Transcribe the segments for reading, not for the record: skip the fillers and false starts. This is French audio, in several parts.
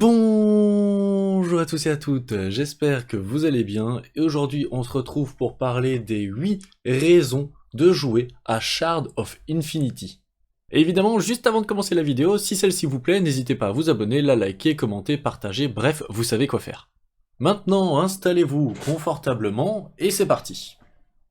Bonjour à tous et à toutes, j'espère que vous allez bien, et aujourd'hui on se retrouve pour parler des 8 raisons de jouer à Shard of Infinity. Et évidemment, juste avant de commencer la vidéo, si celle-ci vous plaît, n'hésitez pas à vous abonner, la liker, commenter, partager, bref, vous savez quoi faire. Maintenant, installez-vous confortablement, et c'est parti.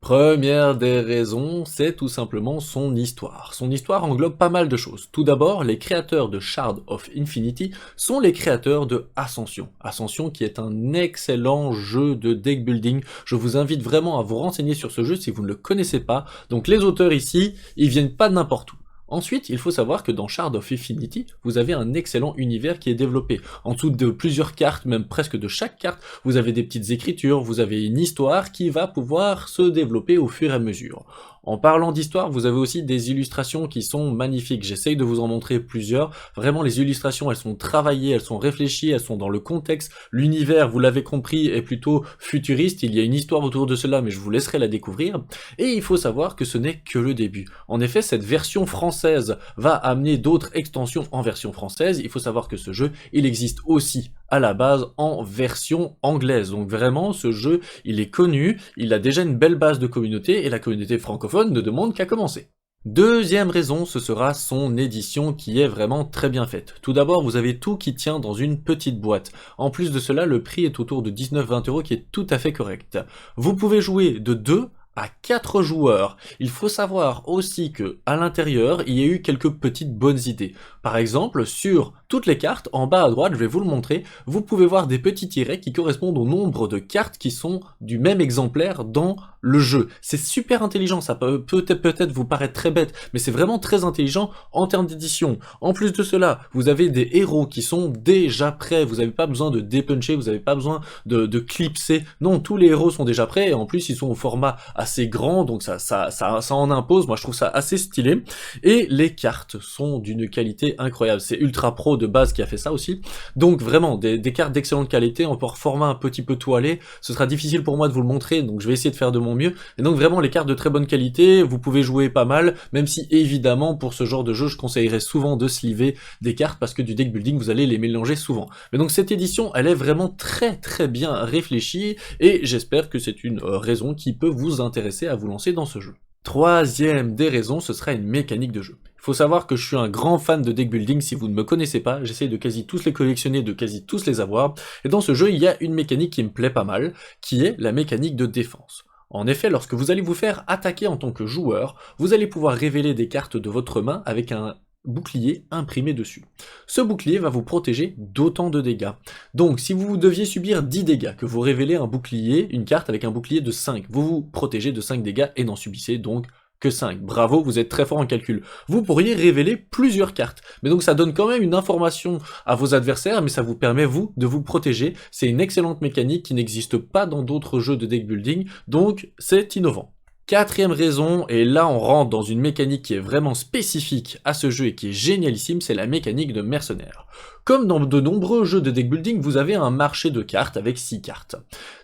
Première des raisons, c'est tout simplement son histoire. Son histoire englobe pas mal de choses. Tout d'abord, les créateurs de Shard of Infinity sont les créateurs de Ascension. Ascension qui est un excellent jeu de deck building. Je vous invite vraiment à vous renseigner sur ce jeu si vous ne le connaissez pas. Donc les auteurs ici, ils viennent pas de n'importe où. Ensuite, il faut savoir que dans Shard of Infinity, vous avez un excellent univers qui est développé. En dessous de plusieurs cartes, même presque de chaque carte, vous avez des petites écritures, vous avez une histoire qui va pouvoir se développer au fur et à mesure. En parlant d'histoire, vous avez aussi des illustrations qui sont magnifiques. J'essaye de vous en montrer plusieurs. Vraiment, les illustrations, elles sont travaillées, elles sont réfléchies, elles sont dans le contexte. L'univers, vous l'avez compris, est plutôt futuriste. Il y a une histoire autour de cela, mais je vous laisserai la découvrir. Et il faut savoir que ce n'est que le début. En effet, cette version française va amener d'autres extensions en version française. Il faut savoir que ce jeu, il existe aussi à la base en version anglaise. Donc vraiment, ce jeu, il est connu, il a déjà une belle base de communauté, et la communauté francophone ne demande qu'à commencer. Deuxième raison, ce sera son édition qui est vraiment très bien faite. Tout d'abord, vous avez tout qui tient dans une petite boîte. En plus de cela, le prix est autour de 19-20 € qui est tout à fait correct. Vous pouvez jouer de 2 à 4 joueurs. Il faut savoir aussi que à l'intérieur, il y a eu quelques petites bonnes idées. Par exemple, sur toutes les cartes, en bas à droite, je vais vous le montrer, vous pouvez voir des petits tirets qui correspondent au nombre de cartes qui sont du même exemplaire dans le jeu. C'est super intelligent, ça peut peut-être vous paraître très bête, mais c'est vraiment très intelligent en termes d'édition. En plus de cela, vous avez des héros qui sont déjà prêts, vous n'avez pas besoin de dépuncher, vous n'avez pas besoin de clipser, non, tous les héros sont déjà prêts, et en plus ils sont au format assez grand, donc ça en impose, moi je trouve ça assez stylé, et les cartes sont d'une qualité incroyable, c'est Ultra Pro de base qui a fait ça aussi, donc vraiment des cartes d'excellente qualité, en format un petit peu toilé, ce sera difficile pour moi de vous le montrer, donc je vais essayer de faire de mon mieux, et donc vraiment les cartes de très bonne qualité, vous pouvez jouer pas mal, même si évidemment pour ce genre de jeu je conseillerais souvent de sleever des cartes, parce que du deck building vous allez les mélanger souvent. Mais donc cette édition elle est vraiment très bien réfléchie, et j'espère que c'est une raison qui peut vous intéresser à vous lancer dans ce jeu. Troisième des raisons, ce sera une mécanique de jeu. Il faut savoir que je suis un grand fan de deck building, si vous ne me connaissez pas, j'essaie de quasi tous les collectionner, de quasi tous les avoir, et dans ce jeu il y a une mécanique qui me plaît pas mal, qui est la mécanique de défense. En effet, lorsque vous allez vous faire attaquer en tant que joueur, vous allez pouvoir révéler des cartes de votre main avec un bouclier imprimé dessus. Ce bouclier va vous protéger d'autant de dégâts. Donc si vous deviez subir 10 dégâts, que vous révélez un bouclier, une carte avec un bouclier de 5, vous vous protégez de 5 dégâts et n'en subissez donc que 5. Bravo, vous êtes très fort en calcul. Vous pourriez révéler plusieurs cartes, mais donc ça donne quand même une information à vos adversaires, mais ça vous permet, vous, de vous protéger. C'est une excellente mécanique qui n'existe pas dans d'autres jeux de deck building, donc c'est innovant. Quatrième raison, et là on rentre dans une mécanique qui est vraiment spécifique à ce jeu et qui est génialissime, c'est la mécanique de mercenaire. Comme dans de nombreux jeux de deck building, vous avez un marché de cartes avec 6 cartes.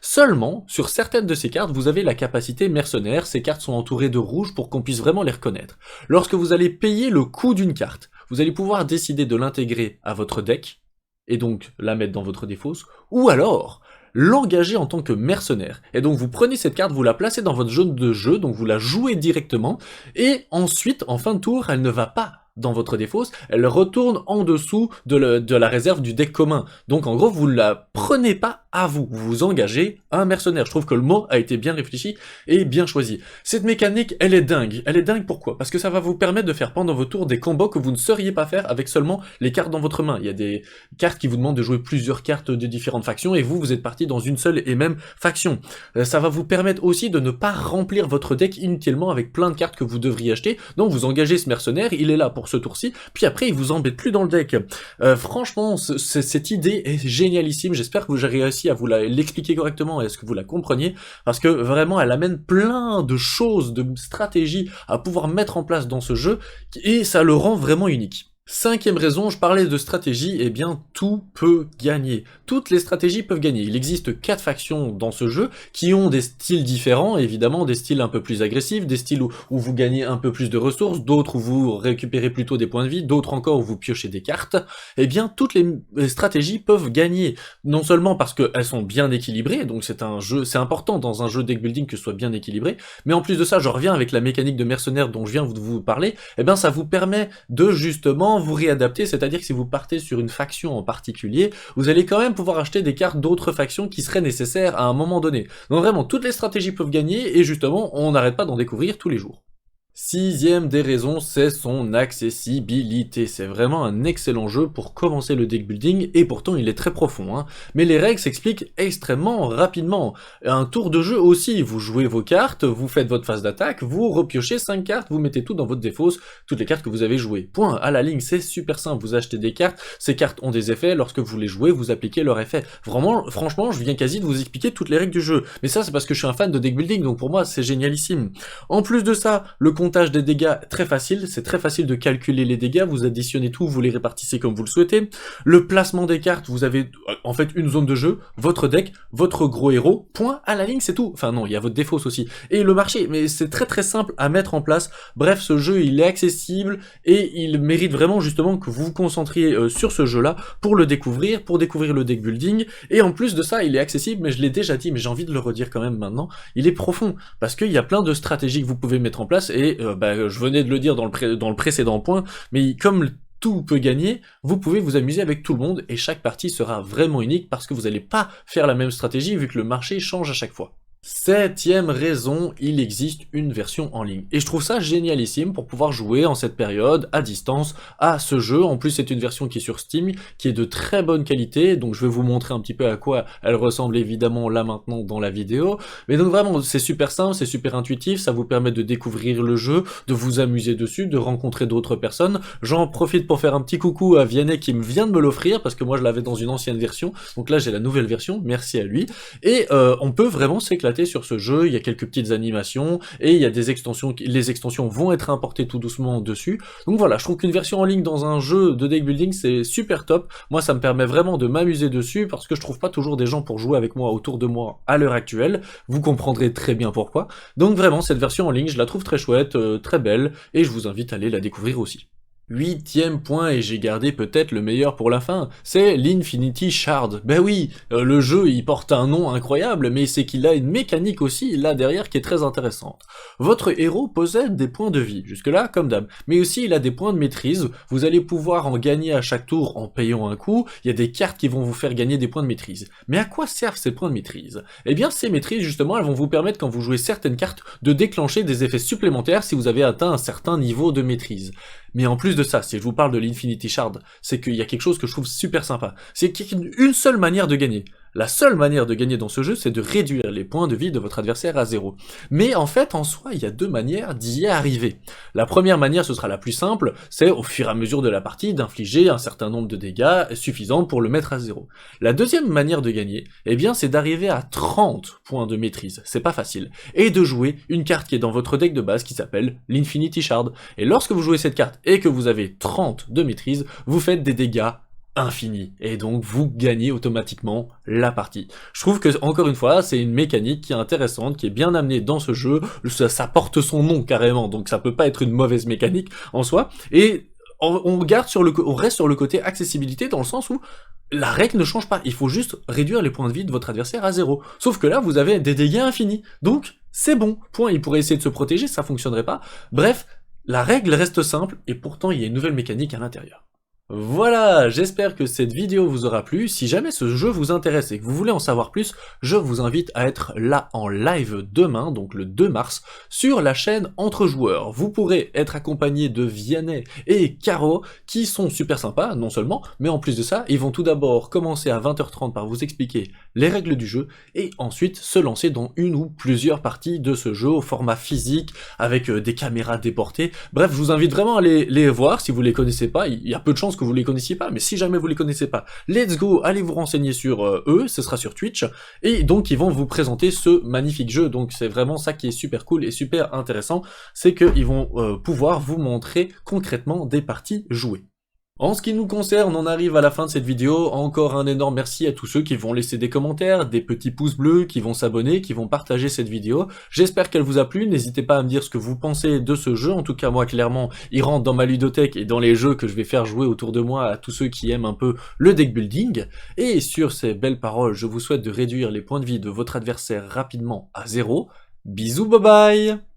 Seulement, sur certaines de ces cartes, vous avez la capacité mercenaire, ces cartes sont entourées de rouge pour qu'on puisse vraiment les reconnaître. Lorsque vous allez payer le coût d'une carte, vous allez pouvoir décider de l'intégrer à votre deck, et donc la mettre dans votre défausse, ou alors l'engager en tant que mercenaire. Et donc vous prenez cette carte, vous la placez dans votre zone de jeu, donc vous la jouez directement, et ensuite, en fin de tour, elle ne va pas dans votre défausse, elle retourne en dessous de la réserve du deck commun. Donc en gros, vous ne la prenez pas à vous, vous engagez un mercenaire. Je trouve que le mot a été bien réfléchi et bien choisi. Cette mécanique, elle est dingue. Elle est dingue pourquoi? Parce que ça va vous permettre de faire pendant vos tours des combos que vous ne sauriez pas faire avec seulement les cartes dans votre main. Il y a des cartes qui vous demandent de jouer plusieurs cartes de différentes factions et vous êtes parti dans une seule et même faction. Ça va vous permettre aussi de ne pas remplir votre deck inutilement avec plein de cartes que vous devriez acheter. Donc vous engagez ce mercenaire, il est là pour ce tour-ci, puis après il vous embête plus dans le deck. Franchement, cette idée est génialissime, j'espère que j'ai réussi à vous l'expliquer correctement et à ce que vous la compreniez, parce que vraiment elle amène plein de choses, de stratégies à pouvoir mettre en place dans ce jeu, et ça le rend vraiment unique. Cinquième raison, je parlais de stratégie, eh bien tout peut gagner. Toutes les stratégies peuvent gagner. Il existe 4 factions dans ce jeu qui ont des styles différents, évidemment des styles un peu plus agressifs, des styles où vous gagnez un peu plus de ressources, d'autres où vous récupérez plutôt des points de vie, d'autres encore où vous piochez des cartes. Eh bien toutes les stratégies peuvent gagner, non seulement parce qu'elles sont bien équilibrées, donc c'est important dans un jeu deck building que ce soit bien équilibré, mais en plus de ça, je reviens avec la mécanique de mercenaire dont je viens de vous parler, eh bien ça vous permet de justement vous réadapter, c'est-à-dire que si vous partez sur une faction en particulier, vous allez quand même pouvoir acheter des cartes d'autres factions qui seraient nécessaires à un moment donné. Donc vraiment, toutes les stratégies peuvent gagner, et justement, on n'arrête pas d'en découvrir tous les jours. Sixième des raisons, c'est son accessibilité. C'est vraiment un excellent jeu pour commencer le deck building, et pourtant il est très profond, hein. Mais les règles s'expliquent extrêmement rapidement. Un tour de jeu aussi, vous jouez vos cartes, vous faites votre phase d'attaque, vous repiochez 5 cartes, vous mettez tout dans votre défausse, toutes les cartes que vous avez jouées. Point, à la ligne, c'est super simple, vous achetez des cartes, ces cartes ont des effets, lorsque vous les jouez, vous appliquez leur effet. Vraiment, franchement, je viens quasi de vous expliquer toutes les règles du jeu. Mais ça, c'est parce que je suis un fan de deck building, donc pour moi, c'est génialissime. En plus de ça, le comptage des dégâts, très facile, c'est très facile de calculer les dégâts, vous additionnez tout, vous les répartissez comme vous le souhaitez. Le placement des cartes, vous avez en fait une zone de jeu, votre deck, votre gros héros, point, à la ligne, c'est tout. Enfin non, il y a votre défausse aussi. Et le marché, mais c'est très très simple à mettre en place. Bref, ce jeu, il est accessible, et il mérite vraiment justement que vous vous concentriez sur ce jeu-là, pour le découvrir, pour découvrir le deck building, et en plus de ça, il est accessible, mais je l'ai déjà dit, mais j'ai envie de le redire quand même maintenant, il est profond, parce qu'il y a plein de stratégies que vous pouvez mettre en place, et je venais de le dire dans le précédent point, mais comme tout peut gagner, vous pouvez vous amuser avec tout le monde, et chaque partie sera vraiment unique, parce que vous n'allez pas faire la même stratégie, vu que le marché change à chaque fois. Septième raison, il existe une version en ligne. Et je trouve ça génialissime pour pouvoir jouer en cette période, à distance, à ce jeu. En plus, c'est une version qui est sur Steam, qui est de très bonne qualité, donc je vais vous montrer un petit peu à quoi elle ressemble évidemment là maintenant dans la vidéo. Mais donc vraiment, c'est super simple, c'est super intuitif, ça vous permet de découvrir le jeu, de vous amuser dessus, de rencontrer d'autres personnes. J'en profite pour faire un petit coucou à Vianney qui me vient de me l'offrir, parce que moi je l'avais dans une ancienne version, donc là j'ai la nouvelle version, merci à lui. Et on peut vraiment s'éclater sur ce jeu, il y a quelques petites animations, et il y a des extensions, les extensions vont être importées tout doucement dessus. Donc voilà, je trouve qu'une version en ligne dans un jeu de deck building, c'est super top. Moi, ça me permet vraiment de m'amuser dessus, parce que je trouve pas toujours des gens pour jouer avec moi autour de moi à l'heure actuelle. Vous comprendrez très bien pourquoi. Donc vraiment, cette version en ligne, je la trouve très chouette, très belle, et je vous invite à aller la découvrir aussi. Huitième point, et j'ai gardé peut-être le meilleur pour la fin, c'est l'Infinity Shard. Ben oui, le jeu il porte un nom incroyable, mais c'est qu'il a une mécanique aussi là derrière qui est très intéressante. Votre héros possède des points de vie, jusque-là comme d'hab, mais aussi il a des points de maîtrise, vous allez pouvoir en gagner à chaque tour en payant un coup, il y a des cartes qui vont vous faire gagner des points de maîtrise. Mais à quoi servent ces points de maîtrise? Eh bien ces maîtrises justement, elles vont vous permettre quand vous jouez certaines cartes de déclencher des effets supplémentaires si vous avez atteint un certain niveau de maîtrise. Mais en plus de ça, si je vous parle de l'Infinity Shard, c'est qu'il y a quelque chose que je trouve super sympa. C'est qu'il y a une seule manière de gagner. La seule manière de gagner dans ce jeu, c'est de réduire les points de vie de votre adversaire à 0. Mais en fait, en soi, il y a deux manières d'y arriver. La première manière, ce sera la plus simple, c'est au fur et à mesure de la partie d'infliger un certain nombre de dégâts suffisants pour le mettre à 0. La deuxième manière de gagner, eh bien, c'est d'arriver à 30 points de maîtrise, c'est pas facile, et de jouer une carte qui est dans votre deck de base qui s'appelle l'Infinity Shard. Et lorsque vous jouez cette carte et que vous avez 30 de maîtrise, vous faites des dégâts infini, et donc vous gagnez automatiquement la partie. Je trouve que, encore une fois, c'est une mécanique qui est intéressante, qui est bien amenée dans ce jeu, ça porte son nom carrément, donc ça peut pas être une mauvaise mécanique en soi, et on reste sur le côté accessibilité dans le sens où la règle ne change pas, il faut juste réduire les points de vie de votre adversaire à 0. Sauf que là, vous avez des dégâts infinis, donc c'est bon. Point, il pourrait essayer de se protéger, ça fonctionnerait pas. Bref, la règle reste simple, et pourtant il y a une nouvelle mécanique à l'intérieur. Voilà, j'espère que cette vidéo vous aura plu. Si jamais ce jeu vous intéresse et que vous voulez en savoir plus, je vous invite à être là en live demain, donc le 2 mars, sur la chaîne Entre Joueurs. Vous pourrez être accompagné de Vianney et Caro, qui sont super sympas, non seulement, mais en plus de ça, ils vont tout d'abord commencer à 20h30 par vous expliquer les règles du jeu, et ensuite se lancer dans une ou plusieurs parties de ce jeu au format physique, avec des caméras déportées. Bref, je vous invite vraiment à les voir, si vous les connaissez pas, il y a peu de chances que vous les connaissiez pas, mais si jamais vous les connaissez pas, let's go, allez vous renseigner sur eux, ce sera sur Twitch, et donc ils vont vous présenter ce magnifique jeu, donc c'est vraiment ça qui est super cool et super intéressant, c'est qu'ils vont pouvoir vous montrer concrètement des parties jouées. En ce qui nous concerne, on arrive à la fin de cette vidéo. Encore un énorme merci à tous ceux qui vont laisser des commentaires, des petits pouces bleus, qui vont s'abonner, qui vont partager cette vidéo. J'espère qu'elle vous a plu. N'hésitez pas à me dire ce que vous pensez de ce jeu. En tout cas, moi, clairement, il rentre dans ma ludothèque et dans les jeux que je vais faire jouer autour de moi à tous ceux qui aiment un peu le deck building. Et sur ces belles paroles, je vous souhaite de réduire les points de vie de votre adversaire rapidement à 0. Bisous, bye bye!